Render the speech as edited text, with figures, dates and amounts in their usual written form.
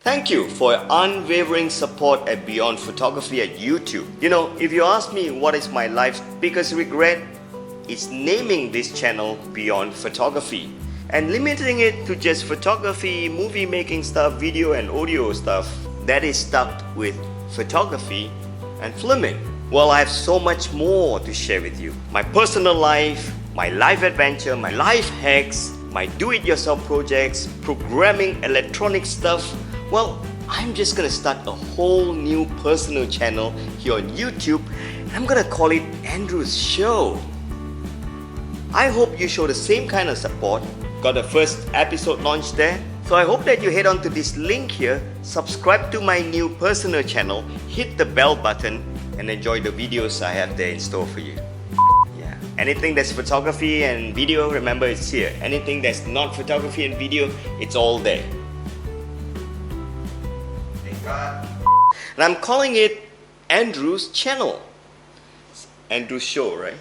Thank you for your unwavering support at Beyond Photography at YouTube. You know, if you ask me what is my life's biggest regret, it's naming this channel Beyond Photography and limiting it to just photography, movie making stuff, video and audio stuff that is stuck with photography and filming. Well, I have so much more to share with you. My personal life, my life adventure, my life hacks, my do-it-yourself projects, programming, electronic stuff. Well, I'm just gonna start a whole new personal channel here on YouTube. I'm gonna call it Andrew's Show. I hope you show the same kind of support. Got the first episode launched there. So I hope that you head on to this link here, subscribe to my new personal channel, hit the bell button, and enjoy the videos I have there in store for you. Yeah. Anything that's photography and video, remember it's here. Anything that's not photography and video, it's all there. And I'm calling it Andrew's Channel. Andrew's Show, right?